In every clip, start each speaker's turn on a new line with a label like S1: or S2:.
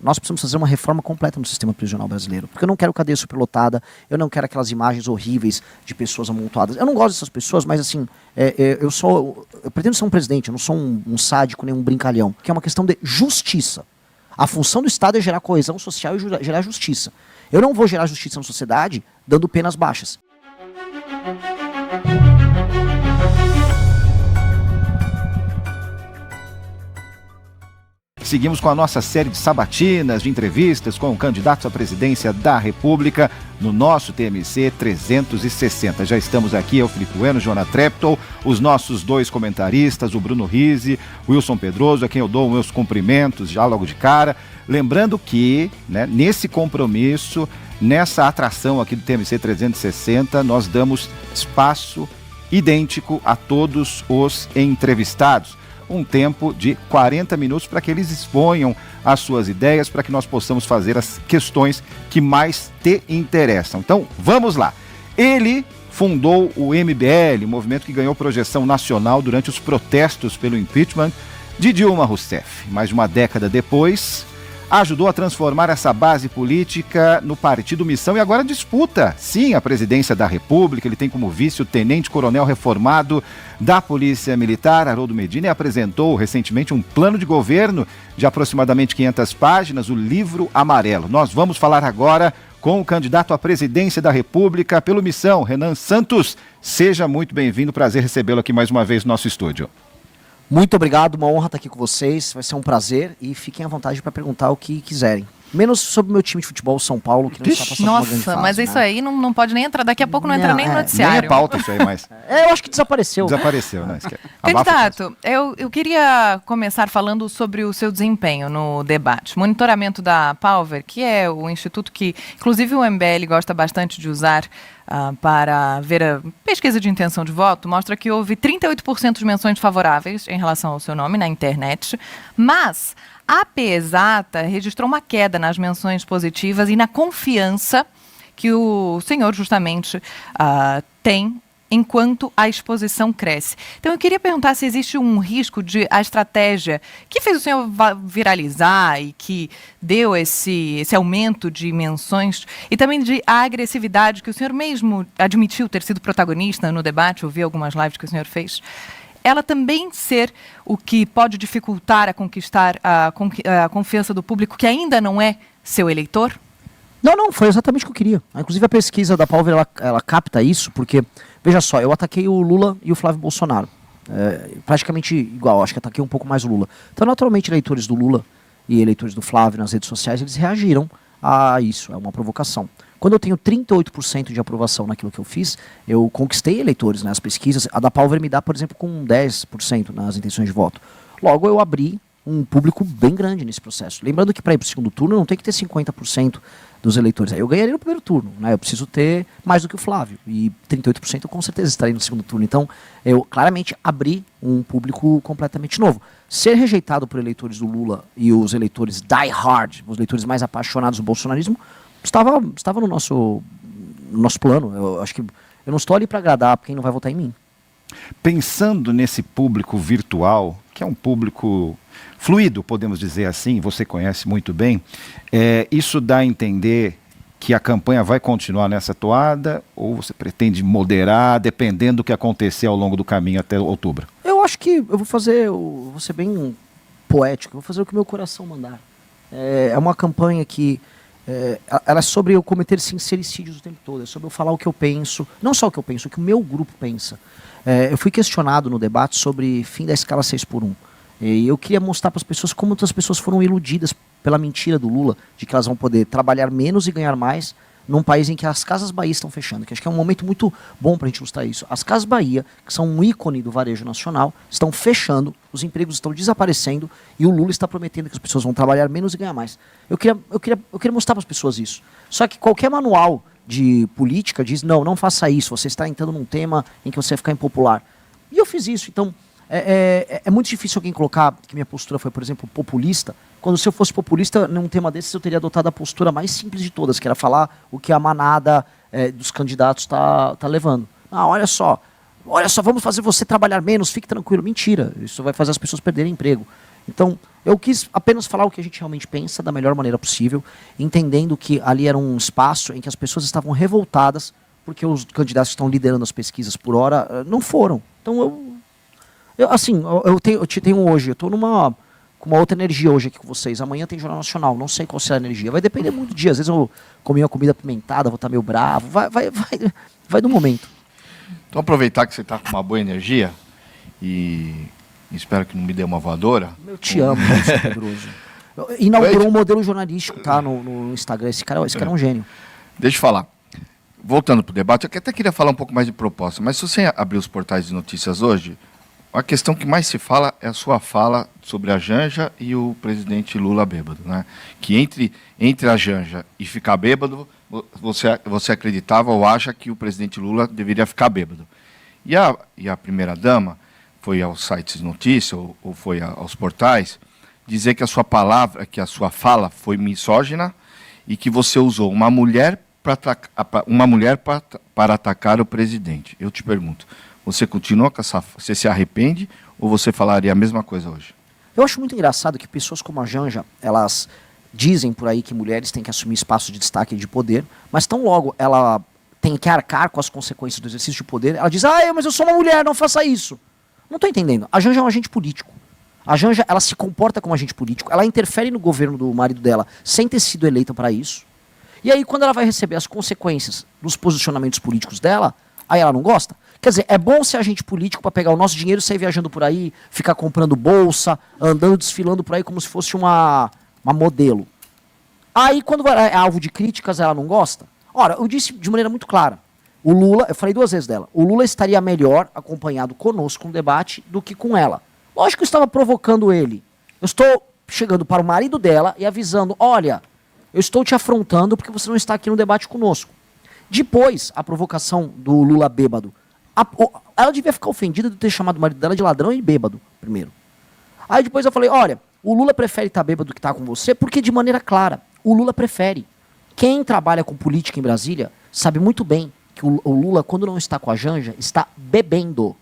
S1: Nós precisamos fazer uma reforma completa no sistema prisional brasileiro. Porque eu não quero cadeia superlotada, eu não quero aquelas imagens horríveis de pessoas amontoadas. Eu não gosto dessas pessoas, mas assim, eu pretendo ser um presidente, eu não sou um sádico nem um brincalhão. Que é uma questão de justiça. A função do Estado é gerar coesão social e gerar justiça. Eu não vou gerar justiça na sociedade dando penas baixas.
S2: Seguimos com a nossa série de sabatinas, de entrevistas com candidatos à presidência da República no nosso TMC 360. Já estamos aqui, eu, Felipe Bueno, Joana Treptow, os nossos dois comentaristas, o Bruno Rizzi, o Wilson Pedroso, a quem eu dou meus cumprimentos já logo de cara. Lembrando que, né, nesse compromisso, nessa atração aqui do TMC 360, nós damos espaço idêntico a todos os entrevistados. Um tempo de 40 minutos para que eles exponham as suas ideias, para que nós possamos fazer as questões que mais te interessam. Então, vamos lá. Ele fundou o MBL, movimento que ganhou projeção nacional durante os protestos pelo impeachment de Dilma Rousseff. Mais de uma década depois, ajudou a transformar essa base política no Partido Missão e agora disputa, sim, a presidência da República. Ele tem como vice o tenente-coronel reformado da Polícia Militar, Haroldo Medina, e apresentou recentemente um plano de governo de aproximadamente 500 páginas, o Livro Amarelo. Nós vamos falar agora com o candidato à presidência da República pelo Missão, Renan Santos. Seja muito bem-vindo, prazer recebê-lo aqui mais uma vez no nosso estúdio.
S1: Muito obrigado, uma honra estar aqui com vocês, vai ser um prazer e fiquem à vontade para perguntar o que quiserem. Menos sobre o meu time de futebol, São Paulo, que não está passando uma grande fase.
S3: Mas isso aí não pode nem entrar, daqui a pouco não entra nem no noticiário.
S2: Nem é pauta isso aí, mas...
S1: eu acho que desapareceu.
S2: Desapareceu, né?
S3: Candidato, eu queria começar falando sobre o seu desempenho no debate. Monitoramento da Palver, que é o instituto que, inclusive o MBL gosta bastante de usar para ver a pesquisa de intenção de voto, mostra que houve 38% de menções favoráveis em relação ao seu nome na internet, mas a Pesata registrou uma queda nas menções positivas e na confiança que o senhor justamente tem enquanto a exposição cresce. Então eu queria perguntar se existe um risco de a estratégia que fez o senhor viralizar e que deu esse aumento de menções e também de agressividade que o senhor mesmo admitiu ter sido protagonista no debate, eu vi algumas lives que o senhor fez, ela também ser o que pode dificultar a conquistar a confiança do público que ainda não é seu eleitor?
S1: Não, foi exatamente o que eu queria. Inclusive a pesquisa da Palver, ela capta isso, porque, veja só, eu ataquei o Lula e o Flávio Bolsonaro. Praticamente igual, acho que ataquei um pouco mais o Lula. Então, naturalmente, eleitores do Lula e eleitores do Flávio nas redes sociais, eles reagiram a isso, é uma provocação. Quando eu tenho 38% de aprovação naquilo que eu fiz, eu conquistei eleitores nas pesquisas. A da Palver me dá, por exemplo, com 10% nas intenções de voto. Logo, eu abri um público bem grande nesse processo. Lembrando que para ir para o segundo turno não tem que ter 50% dos eleitores. Aí eu ganharia no primeiro turno, né? Eu preciso ter mais do que o Flávio. E 38% eu com certeza estarei no segundo turno. Então, eu claramente abri um público completamente novo. Ser rejeitado por eleitores do Lula e os eleitores die hard, os eleitores mais apaixonados do bolsonarismo, estava no nosso plano. Eu acho que eu não estou ali para agradar quem não vai votar em mim.
S2: Pensando nesse público virtual, que é um público fluido, podemos dizer assim, você conhece muito bem, isso dá a entender que a campanha vai continuar nessa toada ou você pretende moderar, dependendo do que acontecer ao longo do caminho até outubro? Eu
S1: acho que eu vou ser bem poético, eu vou fazer o que meu coração mandar. É uma campanha que ela é sobre eu cometer sincericídios o tempo todo, é sobre eu falar o que eu penso, não só o que eu penso, o que o meu grupo pensa. Eu fui questionado no debate sobre fim da escala 6x1. E eu queria mostrar para as pessoas como outras pessoas foram iludidas pela mentira do Lula, de que elas vão poder trabalhar menos e ganhar mais num país em que as Casas Bahia estão fechando, que acho que é um momento muito bom para a gente ilustrar isso. As Casas Bahia, que são um ícone do varejo nacional, estão fechando, os empregos estão desaparecendo e o Lula está prometendo que as pessoas vão trabalhar menos e ganhar mais. Eu queria mostrar para as pessoas isso. Só que qualquer manual de política diz, não faça isso, você está entrando num tema em que você vai ficar impopular. E eu fiz isso, então é muito difícil alguém colocar que minha postura foi, por exemplo, populista, quando se eu fosse populista num tema desses eu teria adotado a postura mais simples de todas, que era falar o que a manada dos candidatos está levando. Olha só, vamos fazer você trabalhar menos, fique tranquilo. Mentira, isso vai fazer as pessoas perderem emprego. Então, eu quis apenas falar o que a gente realmente pensa da melhor maneira possível, entendendo que ali era um espaço em que as pessoas estavam revoltadas porque os candidatos que estão liderando as pesquisas por hora não foram. Então, eu te tenho hoje, eu estou com uma outra energia hoje aqui com vocês. Amanhã tem Jornal Nacional, não sei qual será a energia. Vai depender muito do dia. Às vezes eu comi uma comida apimentada, vou estar meio bravo. Vai do momento.
S4: Então, aproveitar que você está com uma boa energia e espero que não me dê uma voadora.
S1: Eu te amo, Maurício Pedroso. Inaugurou um modelo jornalístico, tá, no Instagram. Esse cara é um gênio.
S4: Deixa eu falar. Voltando para o debate, eu até queria falar um pouco mais de proposta, mas se você abrir os portais de notícias hoje, a questão que mais se fala é a sua fala sobre a Janja e o presidente Lula bêbado, né? Que entre a Janja e ficar bêbado, você acreditava ou acha que o presidente Lula deveria ficar bêbado. E a primeira-dama foi aos sites de notícia ou foi aos portais dizer que a sua palavra, que a sua fala foi misógina e que você usou uma mulher para atacar o presidente. Eu te pergunto, você continua com essa... Você se arrepende ou você falaria a mesma coisa hoje?
S1: Eu acho muito engraçado que pessoas como a Janja, elas dizem por aí que mulheres têm que assumir espaço de destaque e de poder, mas tão logo ela tem que arcar com as consequências do exercício de poder, ela diz, mas eu sou uma mulher, não faça isso. Não estou entendendo. A Janja é um agente político. A Janja, ela se comporta como agente político, ela interfere no governo do marido dela sem ter sido eleita para isso. E aí, quando ela vai receber as consequências dos posicionamentos políticos dela, aí ela não gosta. Quer dizer, é bom ser agente político para pegar o nosso dinheiro e sair viajando por aí, ficar comprando bolsa, andando, desfilando por aí como se fosse uma modelo. Aí, quando é alvo de críticas, ela não gosta. Ora, eu disse de maneira muito clara, o Lula, eu falei 2 vezes dela, o Lula estaria melhor acompanhado conosco no debate do que com ela. Lógico que eu estava provocando ele. Eu estou chegando para o marido dela e avisando, olha... Eu estou te afrontando porque você não está aqui no debate conosco. Depois, a provocação do Lula bêbado. Ela devia ficar ofendida de ter chamado o marido dela de ladrão e bêbado, primeiro. Aí depois eu falei, olha, o Lula prefere estar bêbado do que estar com você, porque de maneira clara, o Lula prefere. Quem trabalha com política em Brasília sabe muito bem que o Lula, quando não está com a Janja, está bebendo.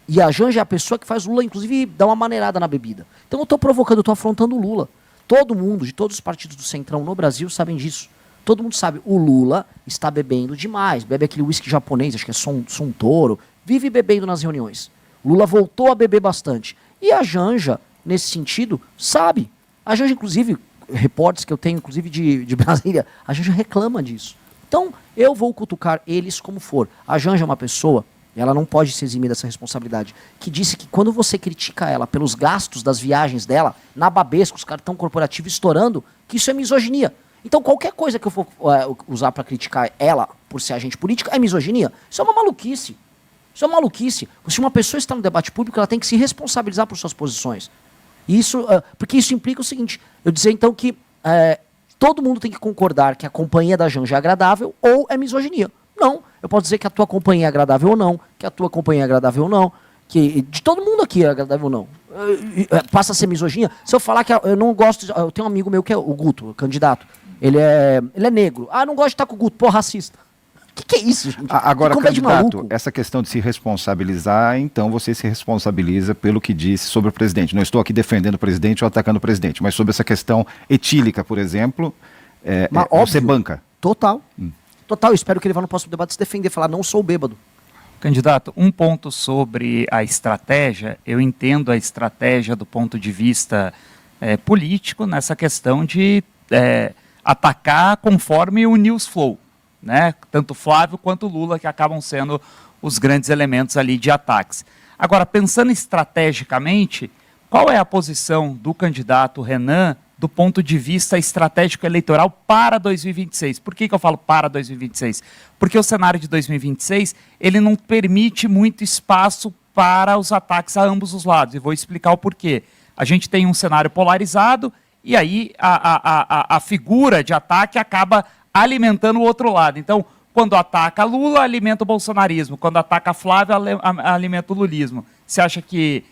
S1: E a Janja é a pessoa que faz o Lula, inclusive, dar uma maneirada na bebida. Então eu estou provocando, eu estou afrontando o Lula. Todo mundo, de todos os partidos do Centrão no Brasil, sabem disso. Todo mundo sabe, o Lula está bebendo demais. Bebe aquele uísque japonês, acho que é Suntory. Vive bebendo nas reuniões. O Lula voltou a beber bastante. E a Janja, nesse sentido, sabe. A Janja, inclusive, repórteres que eu tenho, inclusive de Brasília, a Janja reclama disso. Então, eu vou cutucar eles como for. A Janja é uma pessoa... Ela não pode se eximir dessa responsabilidade. Que disse que quando você critica ela pelos gastos das viagens dela, na Babesco, os cartão corporativo estourando, que isso é misoginia. Então qualquer coisa que eu for usar para criticar ela por ser agente política é misoginia. Isso é uma maluquice. Isso é uma maluquice. Se uma pessoa está no debate público, ela tem que se responsabilizar por suas posições. Isso, porque isso implica o seguinte, eu dizer então que todo mundo tem que concordar que a companhia da Janja é agradável ou é misoginia. Não, eu posso dizer que a tua companhia é agradável ou não, que a tua companhia é agradável ou não, que de todo mundo aqui é agradável ou não. Passa a ser misoginia. Se eu falar que eu não gosto, eu tenho um amigo meu que é o Guto, o candidato, ele é negro. Não gosto de estar com o Guto, pô, racista. O que é isso, gente?
S2: Agora, candidato, essa questão de se responsabilizar, então você se responsabiliza pelo que disse sobre o presidente. Não estou aqui defendendo o presidente ou atacando o presidente, mas sobre essa questão etílica, por exemplo, você banca.
S1: Total. Total, eu espero que ele vá no próximo debate se defender, falar, não sou bêbado.
S5: Candidato, um ponto sobre a estratégia, eu entendo a estratégia do ponto de vista político nessa questão de atacar conforme o news flow, né? Tanto Flávio quanto Lula, que acabam sendo os grandes elementos ali de ataques. Agora, pensando estrategicamente, qual é a posição do candidato Renan do ponto de vista estratégico eleitoral para 2026. Por que eu falo para 2026? Porque o cenário de 2026, ele não permite muito espaço para os ataques a ambos os lados. E vou explicar o porquê. A gente tem um cenário polarizado e aí a figura de ataque acaba alimentando o outro lado. Então, quando ataca Lula, alimenta o bolsonarismo. Quando ataca Flávio, alimenta o lulismo. Você acha que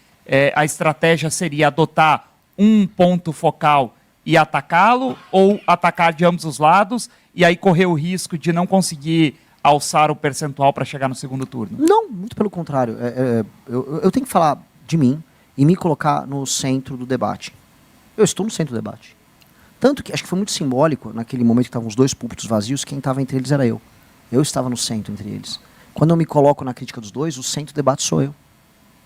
S5: a estratégia seria adotar um ponto focal e atacá-lo, ou atacar de ambos os lados e aí correr o risco de não conseguir alçar o percentual para chegar no segundo turno?
S1: Não, muito pelo contrário. Eu tenho que falar de mim e me colocar no centro do debate. Eu estou no centro do debate. Tanto que acho que foi muito simbólico, naquele momento que estavam os dois púlpitos vazios, quem estava entre eles era eu. Eu estava no centro entre eles. Quando eu me coloco na crítica dos dois, o centro do debate sou eu.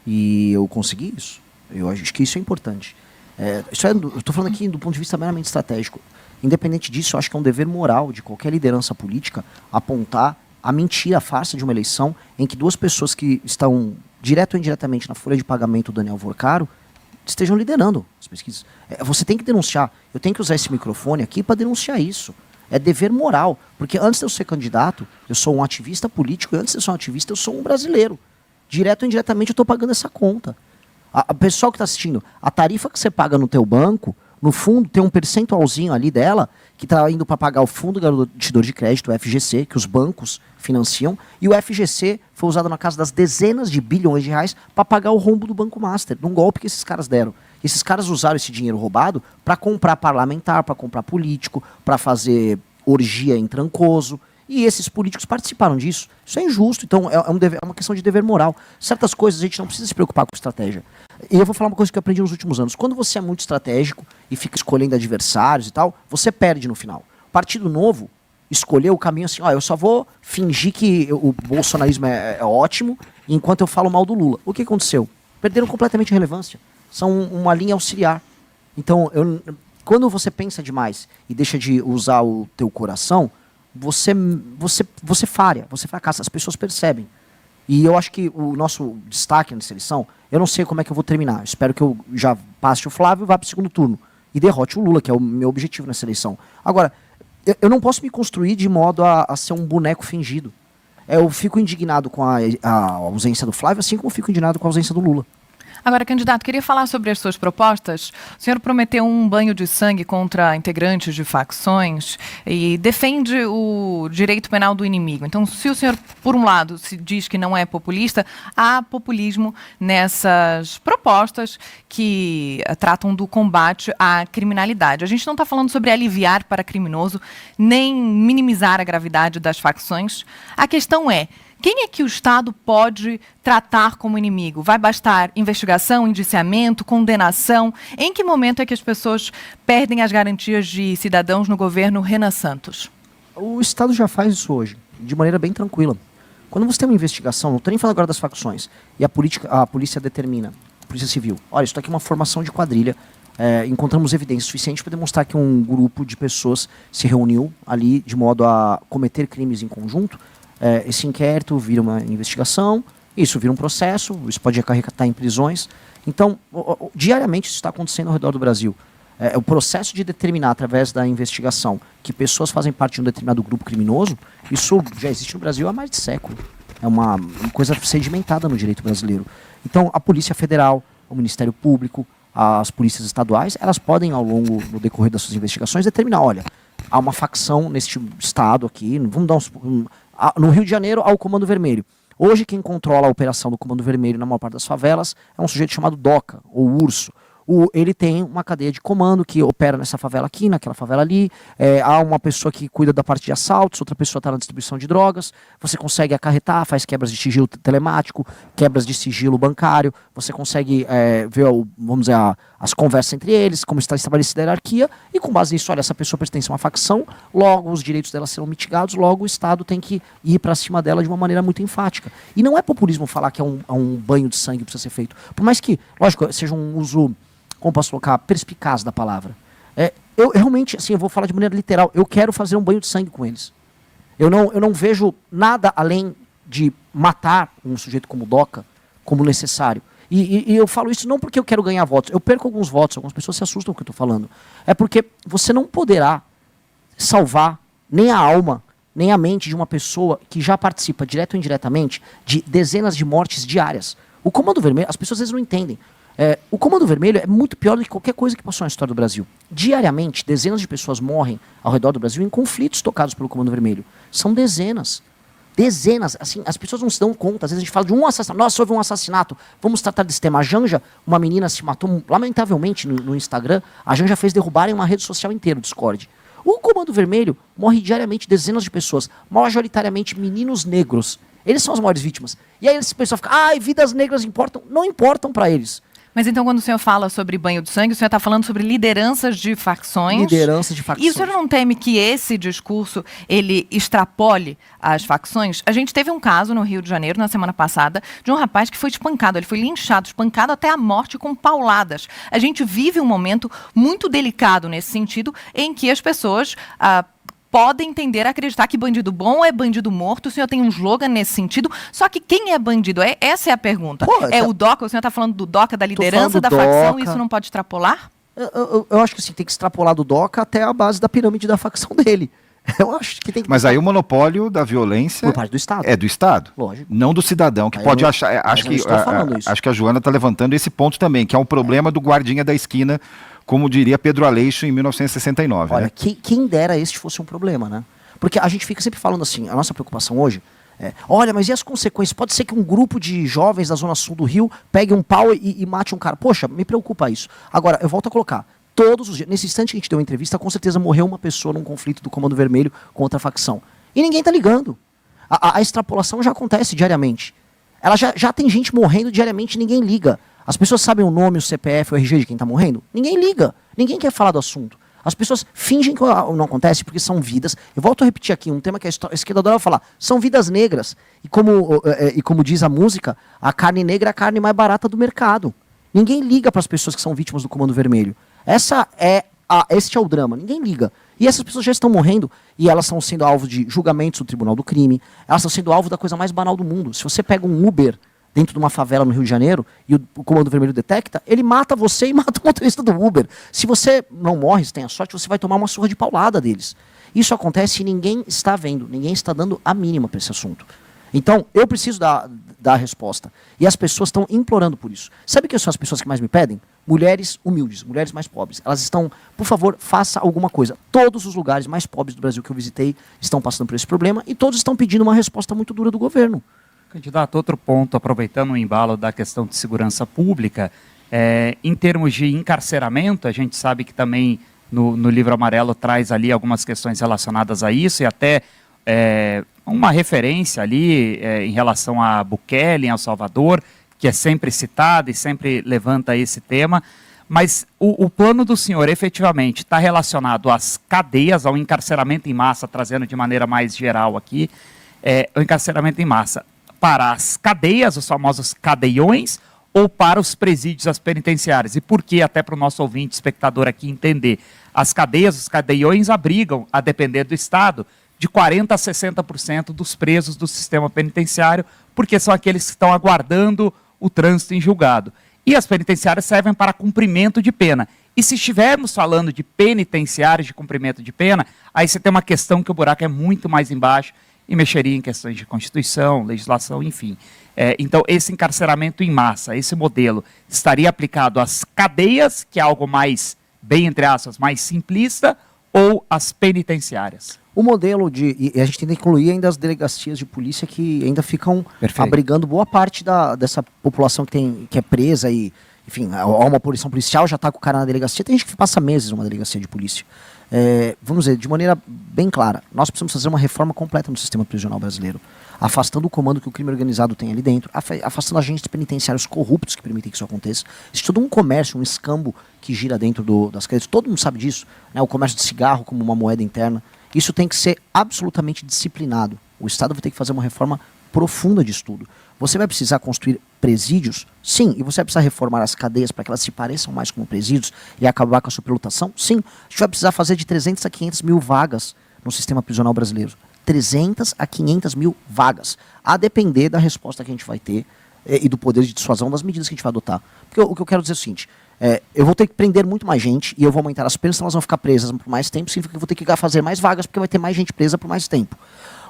S1: E eu consegui isso. Eu acho que isso é importante. Eu estou falando aqui do ponto de vista meramente estratégico. Independente disso, eu acho que é um dever moral de qualquer liderança política apontar a mentira, a farsa de uma eleição em que duas pessoas que estão direto ou indiretamente na folha de pagamento do Daniel Vorcaro estejam liderando as pesquisas. Você tem que denunciar. Eu tenho que usar esse microfone aqui para denunciar isso. É dever moral. Porque antes de eu ser candidato, eu sou um ativista político, e antes de eu ser um ativista, eu sou um brasileiro. Direto ou indiretamente, eu estou pagando essa conta. A pessoal que está assistindo, a tarifa que você paga no teu banco, no fundo, tem um percentualzinho ali dela que está indo para pagar o Fundo Garantidor de Crédito, o FGC, que os bancos financiam, e o FGC foi usado na casa das dezenas de bilhões de reais para pagar o rombo do Banco Master, num golpe que esses caras deram. Esses caras usaram esse dinheiro roubado para comprar parlamentar, para comprar político, para fazer orgia em Trancoso, e esses políticos participaram disso. Isso é injusto, então é uma questão de dever moral. Certas coisas a gente não precisa se preocupar com estratégia. E eu vou falar uma coisa que eu aprendi nos últimos anos. Quando você é muito estratégico e fica escolhendo adversários e tal, você perde no final. O Partido Novo escolheu o caminho assim, eu só vou fingir que o bolsonarismo é ótimo enquanto eu falo mal do Lula. O que aconteceu? Perderam completamente a relevância. São uma linha auxiliar. Então, quando você pensa demais e deixa de usar o teu coração, você falha, você fracassa, as pessoas percebem. E eu acho que o nosso destaque nessa eleição, eu não sei como é que eu vou terminar. Eu espero que eu já passe o Flávio e vá para o segundo turno. E derrote o Lula, que é o meu objetivo nessa eleição. Agora, eu não posso me construir de modo a ser um boneco fingido. Eu fico indignado com a ausência do Flávio, assim como eu fico indignado com a ausência do Lula.
S3: Agora, candidato, queria falar sobre as suas propostas. O senhor prometeu um banho de sangue contra integrantes de facções e defende o direito penal do inimigo. Então, se o senhor, por um lado, se diz que não é populista, há populismo nessas propostas que tratam do combate à criminalidade. A gente não está falando sobre aliviar para criminoso, nem minimizar a gravidade das facções. A questão é: quem é que o Estado pode tratar como inimigo? Vai bastar investigação, indiciamento, condenação? Em que momento é que as pessoas perdem as garantias de cidadãos no governo Renan Santos?
S1: O Estado já faz isso hoje, de maneira bem tranquila. Quando você tem uma investigação, não estou nem falando agora das facções, e a polícia determina, a Polícia Civil, olha, isso aqui é uma formação de quadrilha, encontramos evidência suficiente para demonstrar que um grupo de pessoas se reuniu ali de modo a cometer crimes em conjunto. Esse inquérito vira uma investigação, isso vira um processo, isso pode acarretar em prisões. Então, diariamente isso está acontecendo ao redor do Brasil. O processo de determinar, através da investigação, que pessoas fazem parte de um determinado grupo criminoso, isso já existe no Brasil há mais de século. É uma coisa sedimentada no direito brasileiro. Então, a Polícia Federal, o Ministério Público, as polícias estaduais, elas podem, ao longo, no decorrer das suas investigações, determinar, olha, há uma facção neste estado aqui, vamos dar no Rio de Janeiro, há o Comando Vermelho. Hoje, quem controla a operação do Comando Vermelho na maior parte das favelas é um sujeito chamado DOCA, ou Urso. Ele tem uma cadeia de comando que opera nessa favela aqui, naquela favela ali. Há uma pessoa que cuida da parte de assaltos, outra pessoa está na distribuição de drogas. Você consegue acarretar, faz quebras de sigilo telemático, quebras de sigilo bancário. Você consegue ver, vamos dizer, as conversas entre eles, como está estabelecida a hierarquia. E com base nisso, olha, essa pessoa pertence a uma facção, logo os direitos dela serão mitigados, logo o Estado tem que ir para cima dela de uma maneira muito enfática. E não é populismo falar que é um banho de sangue que precisa ser feito. Por mais que, lógico, seja um uso, como posso colocar, perspicaz da palavra. Eu realmente, assim, eu vou falar de maneira literal, eu quero fazer um banho de sangue com eles. Eu não vejo nada além de matar um sujeito como DOCA como necessário. E eu falo isso não porque eu quero ganhar votos. Eu perco alguns votos, algumas pessoas se assustam com o que eu estou falando. É porque você não poderá salvar nem a alma, nem a mente de uma pessoa que já participa, direto ou indiretamente, de dezenas de mortes diárias. O Comando Vermelho, as pessoas às vezes não entendem. O Comando Vermelho é muito pior do que qualquer coisa que passou na história do Brasil. Diariamente, dezenas de pessoas morrem ao redor do Brasil em conflitos tocados pelo Comando Vermelho. São dezenas. Dezenas. Assim, as pessoas não se dão conta. Às vezes a gente fala de um assassinato. Nossa, houve um assassinato. Vamos tratar desse tema. A Janja, uma menina se matou, lamentavelmente, no Instagram. A Janja fez derrubarem uma rede social inteira, o Discord. O Comando Vermelho morre diariamente dezenas de pessoas. Majoritariamente meninos negros. Eles são as maiores vítimas. E aí esse pessoal fica, vidas negras importam. Não importam para eles.
S3: Mas então, quando o senhor fala sobre banho de sangue, o senhor está falando sobre lideranças de facções?
S1: Lideranças de facções.
S3: E o senhor não teme que esse discurso, ele extrapole as facções? A gente teve um caso no Rio de Janeiro, na semana passada, de um rapaz que foi espancado, ele foi linchado, espancado até a morte com pauladas. A gente vive um momento muito delicado nesse sentido, em que as pessoas podem tender a acreditar que bandido bom é bandido morto. O senhor tem um slogan nesse sentido. Só que quem é bandido? Essa é a pergunta.
S1: Pô,
S3: é o DOCA? O senhor está falando do DOCA, da
S1: falando
S3: liderança
S1: do
S3: da facção,
S1: DOCA.
S3: e isso não pode extrapolar?
S1: Eu acho que assim, tem que extrapolar do DOCA até a base da pirâmide da facção dele. Eu acho que tem que...
S2: Mas aí o monopólio da violência
S1: Por parte do Estado.
S2: é do Estado,
S1: Lógico.
S2: não do cidadão, que
S1: Aí
S2: pode
S1: eu não-
S2: achar.
S1: mas
S2: Acho
S1: eu não
S2: que,
S1: estou falando isso.
S2: acho que a Joana está levantando esse ponto também, que é um problema do guardinha da esquina, como diria Pedro Aleixo em 1969.
S1: Olha,
S2: né?
S1: quem dera este fosse um problema, né? Porque a gente fica sempre falando assim, a nossa preocupação hoje é, olha, mas e as consequências? Pode ser que um grupo de jovens da Zona Sul do Rio pegue um pau e mate um cara. Poxa, me preocupa isso. Agora, eu volto a colocar, todos os dias, nesse instante que a gente deu uma entrevista, com certeza morreu uma pessoa num conflito do Comando Vermelho contra a facção. E ninguém tá ligando. A extrapolação já acontece diariamente. Ela já tem gente morrendo diariamente e ninguém liga. As pessoas sabem o nome, o CPF, o RG de quem tá morrendo? Ninguém liga. Ninguém quer falar do assunto. As pessoas fingem que não acontece porque são vidas. Eu volto a repetir aqui um tema que a esquerda adora falar. São vidas negras. E como diz a música, a carne negra é a carne mais barata do mercado. Ninguém liga para as pessoas que são vítimas do Comando Vermelho. Este é o drama. Ninguém liga. E essas pessoas já estão morrendo e elas estão sendo alvo de julgamentos do Tribunal do Crime. Elas estão sendo alvo da coisa mais banal do mundo. Se você pega um Uber dentro de uma favela no Rio de Janeiro e o Comando Vermelho detecta, ele mata você e mata o motorista do Uber. Se você não morre, se tem a sorte, você vai tomar uma surra de paulada deles. Isso acontece e ninguém está vendo, ninguém está dando a mínima para esse assunto. Então, eu preciso dar a resposta. E as pessoas estão implorando por isso. Sabe quem são as pessoas que mais me pedem? Mulheres humildes, mulheres mais pobres. Elas estão, por favor, faça alguma coisa. Todos os lugares mais pobres do Brasil que eu visitei estão passando por esse problema e todos estão pedindo uma resposta muito dura do governo.
S5: Candidato, outro ponto, aproveitando o embalo da questão de segurança pública, em termos de encarceramento, a gente sabe que também no Livro Amarelo traz ali algumas questões relacionadas a isso e até uma referência ali em relação a Bukele, em El Salvador, que é sempre citada e sempre levanta esse tema, mas o plano do senhor efetivamente está relacionado às cadeias, ao encarceramento em massa, trazendo de maneira mais geral aqui, o encarceramento em massa para as cadeias, os famosos cadeiões, ou para os presídios, as penitenciárias. E por que, até para o nosso ouvinte, espectador aqui entender, as cadeias, os cadeiões abrigam, a depender do Estado, de 40% a 60% dos presos do sistema penitenciário, porque são aqueles que estão aguardando o trânsito em julgado. E as penitenciárias servem para cumprimento de pena. E se estivermos falando de penitenciários de cumprimento de pena, aí você tem uma questão que o buraco é muito mais embaixo e mexeria em questões de Constituição, legislação, enfim. Então, esse encarceramento em massa, esse modelo, estaria aplicado às cadeias, que é algo mais, bem entre aspas, mais simplista, ou às penitenciárias?
S1: O modelo e a gente tem que incluir ainda as delegacias de polícia que ainda ficam
S5: Perfeito.
S1: abrigando boa parte dessa população que é presa e, enfim, há uma punição policial, já está com o cara na delegacia. Tem gente que passa meses numa delegacia de polícia. Vamos dizer, de maneira bem clara, nós precisamos fazer uma reforma completa no sistema prisional brasileiro, afastando o comando que o crime organizado tem ali dentro, afastando agentes penitenciários corruptos que permitem que isso aconteça. Existe todo um comércio, um escambo que gira dentro das cadeias, todo mundo sabe disso, né? O comércio de cigarro como uma moeda interna. Isso tem que ser absolutamente disciplinado. O Estado vai ter que fazer uma reforma profunda de estudo. Você vai precisar construir presídios? Sim. E você vai precisar reformar as cadeias para que elas se pareçam mais como presídios e acabar com a superlotação? Sim. A gente vai precisar fazer de 300 a 500 mil vagas no sistema prisional brasileiro. 300 a 500 mil vagas. A depender da resposta que a gente vai ter e do poder de dissuasão das medidas que a gente vai adotar. Porque o que eu quero dizer é o seguinte, eu vou ter que prender muito mais gente e eu vou aumentar as penas, então elas vão ficar presas por mais tempo, significa que eu vou ter que fazer mais vagas porque vai ter mais gente presa por mais tempo.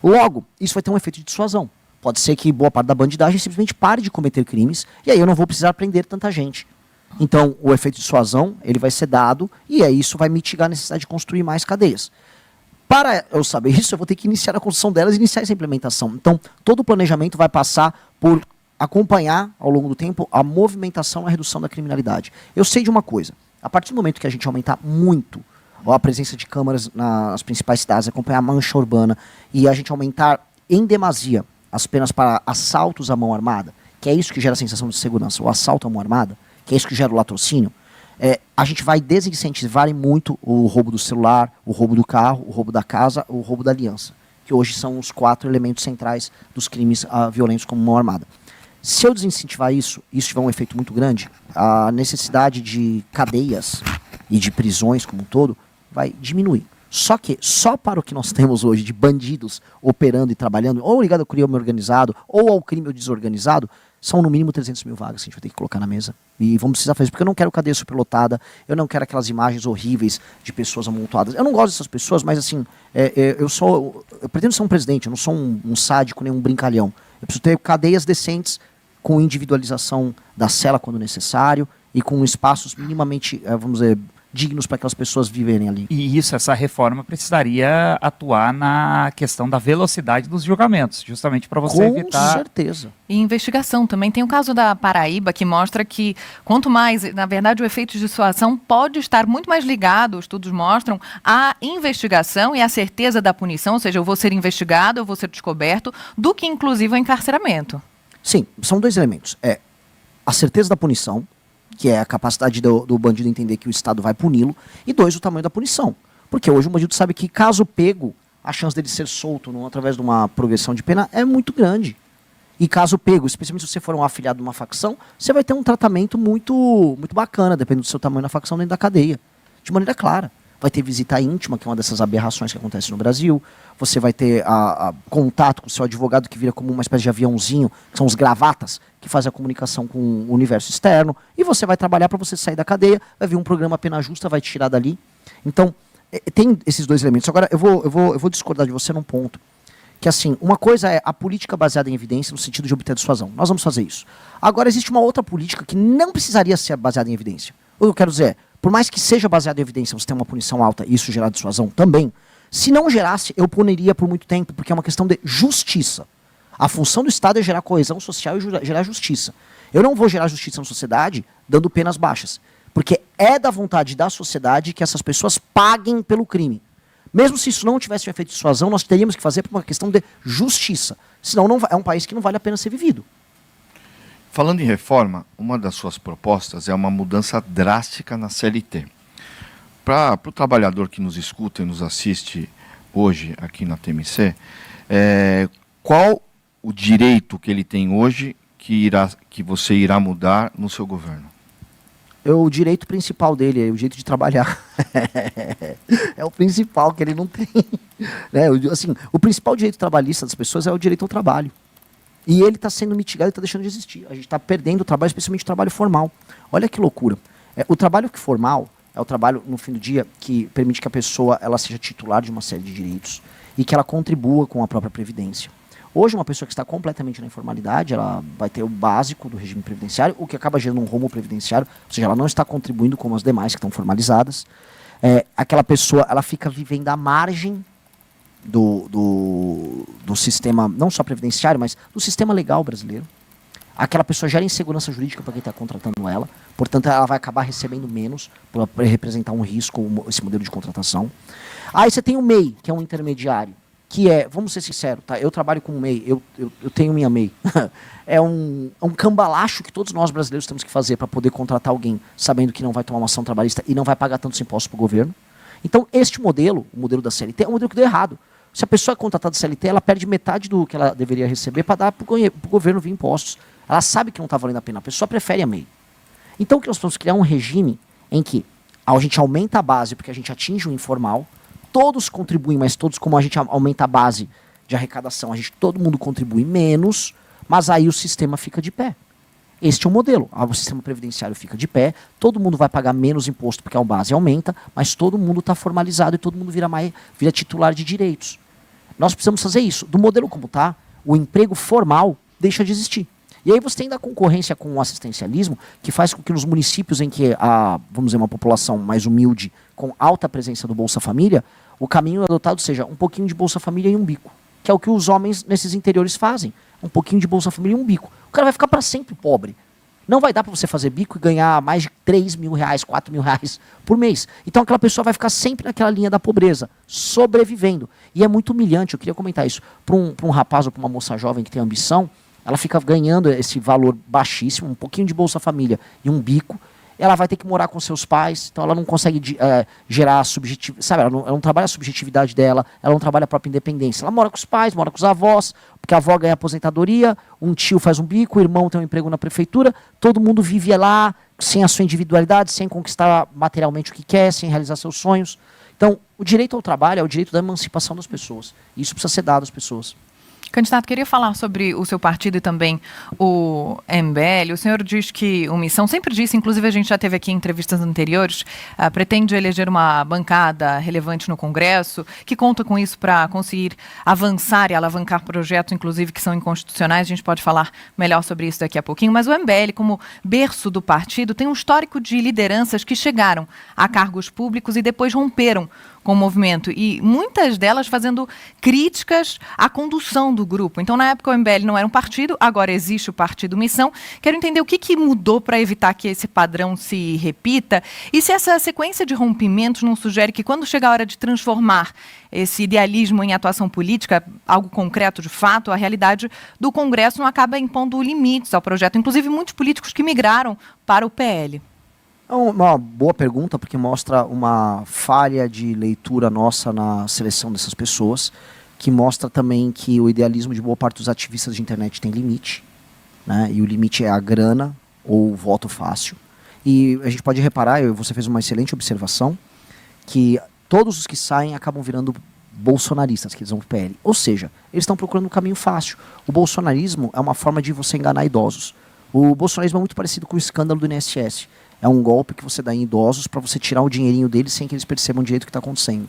S1: Logo, isso vai ter um efeito de dissuasão. Pode ser que boa parte da bandidagem simplesmente pare de cometer crimes e aí eu não vou precisar prender tanta gente. Então, o efeito de dissuasão, ele vai ser dado e aí isso vai mitigar a necessidade de construir mais cadeias. Para eu saber isso, eu vou ter que iniciar a construção delas e iniciar essa implementação. Então, todo o planejamento vai passar por acompanhar, ao longo do tempo, a movimentação e a redução da criminalidade. Eu sei de uma coisa, a partir do momento que a gente aumentar muito a presença de câmaras nas principais cidades, acompanhar a mancha urbana e a gente aumentar em demasia as penas para assaltos à mão armada, que é isso que gera a sensação de segurança, o assalto à mão armada, que é isso que gera o latrocínio, a gente vai desincentivar muito o roubo do celular, o roubo do carro, o roubo da casa, o roubo da aliança, que hoje são os 4 elementos centrais dos crimes violentos como mão armada. Se eu desincentivar isso tiver um efeito muito grande, a necessidade de cadeias e de prisões como um todo vai diminuir. Só que, só para o que nós temos hoje de bandidos operando e trabalhando, ou ligado ao crime organizado, ou ao crime desorganizado, são no mínimo 300 mil vagas que a gente vai ter que colocar na mesa. E vamos precisar fazer isso, porque eu não quero cadeia superlotada, eu não quero aquelas imagens horríveis de pessoas amontoadas. Eu não gosto dessas pessoas, mas assim, eu pretendo ser um presidente, eu não sou um sádico nem um brincalhão. Eu preciso ter cadeias decentes, com individualização da cela quando necessário, e com espaços minimamente, vamos dizer, dignos para aquelas pessoas viverem ali.
S5: E essa reforma precisaria atuar na questão da velocidade dos julgamentos, justamente para você evitar...
S1: Com certeza.
S3: E investigação também. Tem o caso da Paraíba que mostra que quanto mais, na verdade, o efeito de dissuasão pode estar muito mais ligado, os estudos mostram, à investigação e à certeza da punição, ou seja, eu vou ser investigado, eu vou ser descoberto, do que inclusive o encarceramento.
S1: Sim, são 2 elementos. A certeza da punição, que é a capacidade do bandido entender que o Estado vai puni-lo, e 2, o tamanho da punição. Porque hoje o bandido sabe que, caso pego, a chance dele ser solto através de uma progressão de pena é muito grande. E caso pego, especialmente se você for um afiliado de uma facção, você vai ter um tratamento muito, muito bacana, dependendo do seu tamanho na facção dentro da cadeia. De maneira clara. Vai ter visita íntima, que é uma dessas aberrações que acontece no Brasil. Você vai ter contato com o seu advogado, que vira como uma espécie de aviãozinho, que são os gravatas, que fazem a comunicação com o universo externo. E você vai trabalhar para você sair da cadeia, vai vir um programa Pena Justa, vai te tirar dali. Então, tem esses 2 elementos. Agora, eu vou discordar de você num ponto. Que assim, uma coisa é a política baseada em evidência, no sentido de obter dissuasão. Nós vamos fazer isso. Agora, existe uma outra política que não precisaria ser baseada em evidência. O que eu quero dizer é, por mais que seja baseado em evidência, você tem uma punição alta e isso gerar dissuasão também, se não gerasse, eu puniria por muito tempo, porque é uma questão de justiça. A função do Estado é gerar coesão social e gerar justiça. Eu não vou gerar justiça na sociedade dando penas baixas, porque é da vontade da sociedade que essas pessoas paguem pelo crime. Mesmo se isso não tivesse um efeito de dissuasão, nós teríamos que fazer por uma questão de justiça. Senão é um país que não vale a pena ser vivido.
S4: Falando em reforma, uma das suas propostas é uma mudança drástica na CLT. Para o trabalhador que nos escuta e nos assiste hoje aqui na TMC, qual o direito que ele tem hoje que você irá mudar no seu governo?
S1: O direito principal dele é o jeito de trabalhar. É o principal que ele não tem. Assim, o principal direito trabalhista das pessoas é o direito ao trabalho. E ele está sendo mitigado e está deixando de existir. A gente está perdendo o trabalho, especialmente o trabalho formal. Olha que loucura. O trabalho formal é o trabalho, no fim do dia, que permite que a pessoa ela seja titular de uma série de direitos e que ela contribua com a própria previdência. Hoje, uma pessoa que está completamente na informalidade, ela vai ter o básico do regime previdenciário, o que acaba gerando um rombo previdenciário, ou seja, ela não está contribuindo como as demais que estão formalizadas. Aquela pessoa, ela fica vivendo à margem do sistema, não só previdenciário, mas do sistema legal brasileiro. Aquela pessoa gera insegurança jurídica para quem está contratando ela, portanto ela vai acabar recebendo menos por representar um risco, esse modelo de contratação. Aí você tem o MEI, que é um intermediário, que vamos ser sinceros, tá? Eu trabalho com o MEI, eu tenho minha MEI. É um cambalacho que todos nós brasileiros temos que fazer para poder contratar alguém sabendo que não vai tomar uma ação trabalhista e não vai pagar tantos impostos para o governo. Então este modelo, o modelo da CLT, é um modelo que deu errado. Se a pessoa é contratada CLT, ela perde metade do que ela deveria receber para dar para o governo via impostos. Ela sabe que não está valendo a pena, a pessoa prefere a MEI. Então o que nós vamos criar é um regime em que a gente aumenta a base porque a gente atinge o informal, todos contribuem, mas todos, como a gente aumenta a base de arrecadação, todo mundo contribui menos, mas aí o sistema fica de pé. Este é o modelo. O sistema previdenciário fica de pé, todo mundo vai pagar menos imposto porque a base aumenta, mas todo mundo está formalizado e todo mundo vira titular de direitos. Nós precisamos fazer isso. Do modelo como está, o emprego formal deixa de existir. E aí você tem da concorrência com o assistencialismo, que faz com que nos municípios em que vamos dizer, uma população mais humilde, com alta presença do Bolsa Família, o caminho adotado seja um pouquinho de Bolsa Família e um bico. Que é o que os homens nesses interiores fazem. Um pouquinho de Bolsa Família e um bico. O cara vai ficar para sempre pobre. Não vai dar para você fazer bico e ganhar mais de 3 mil reais, 4 mil reais por mês. Então aquela pessoa vai ficar sempre naquela linha da pobreza, sobrevivendo. E é muito humilhante, eu queria comentar isso, para um rapaz ou para uma moça jovem que tem ambição, ela fica ganhando esse valor baixíssimo, um pouquinho de Bolsa Família e um bico, ela vai ter que morar com seus pais, então ela não consegue gerar subjetividade, sabe, ela não trabalha a subjetividade dela, ela não trabalha a própria independência, ela mora com os pais, mora com os avós, porque a avó ganha aposentadoria, um tio faz um bico, o irmão tem um emprego na prefeitura, todo mundo vive lá, sem a sua individualidade, sem conquistar materialmente o que quer, sem realizar seus sonhos. Então, o direito ao trabalho é o direito da emancipação das pessoas, e isso precisa ser dado às pessoas.
S3: Candidato, queria falar sobre o seu partido e também o MBL. O senhor diz que o Missão, sempre disse, inclusive a gente já teve aqui em entrevistas anteriores, pretende eleger uma bancada relevante no Congresso, que conta com isso para conseguir avançar e alavancar projetos, inclusive, que são inconstitucionais. A gente pode falar melhor sobre isso daqui a pouquinho. Mas o MBL, como berço do partido, tem um histórico de lideranças que chegaram a cargos públicos e depois romperam com o movimento, e muitas delas fazendo críticas à condução do grupo. Então, na época, o MBL não era um partido, agora existe o Partido Missão. Quero entender o que mudou para evitar que esse padrão se repita, e se essa sequência de rompimentos não sugere que, quando chega a hora de transformar esse idealismo em atuação política, algo concreto de fato, a realidade do Congresso não acaba impondo limites ao projeto. Inclusive, muitos políticos que migraram para o PL.
S1: É uma boa pergunta, porque mostra uma falha de leitura nossa na seleção dessas pessoas, que mostra também que o idealismo de boa parte dos ativistas de internet tem limite, né? E o limite é a grana ou o voto fácil. E a gente pode reparar, você fez uma excelente observação, que todos os que saem acabam virando bolsonaristas, que eles vão pro PL. Ou seja, eles estão procurando um caminho fácil. O bolsonarismo é uma forma de você enganar idosos. O bolsonarismo é muito parecido com o escândalo do INSS. É um golpe que você dá em idosos para você tirar o dinheirinho deles sem que eles percebam direito o que está acontecendo.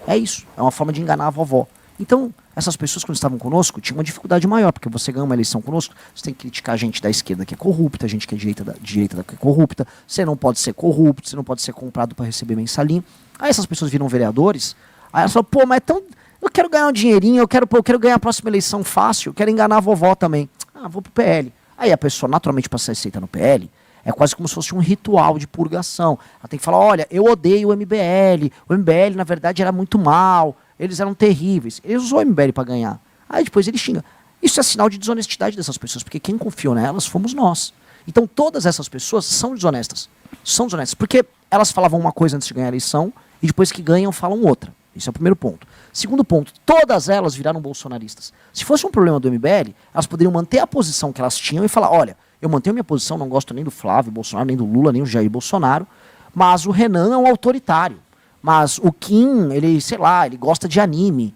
S1: É isso. É uma forma de enganar a vovó. Então, essas pessoas, quando estavam conosco, tinham uma dificuldade maior, porque você ganha uma eleição conosco, você tem que criticar a gente da esquerda que é corrupta, a gente que é direita que é corrupta, você não pode ser corrupto, você não pode ser comprado para receber mensalinho. Aí essas pessoas viram vereadores, aí elas falam, pô, mas então, eu quero ganhar um dinheirinho, eu quero ganhar a próxima eleição fácil, eu quero enganar a vovó também. Ah, vou pro PL. Aí a pessoa, naturalmente, para ser aceita no PL, é quase como se fosse um ritual de purgação. Ela tem que falar, olha, eu odeio o MBL, na verdade, era muito mal, eles eram terríveis. Ele usou o MBL para ganhar. Aí depois ele xinga. Isso é sinal de desonestidade dessas pessoas, porque quem confiou nelas fomos nós. Então todas essas pessoas são desonestas. São desonestas, porque elas falavam uma coisa antes de ganhar a eleição, e depois que ganham falam outra. Isso é o primeiro ponto. Segundo ponto, todas elas viraram bolsonaristas. Se fosse um problema do MBL, elas poderiam manter a posição que elas tinham e falar, olha, eu mantenho minha posição, não gosto nem do Flávio Bolsonaro, nem do Lula, nem do Jair Bolsonaro, mas o Renan é um autoritário. Mas o Kim, ele, sei lá, ele gosta de anime.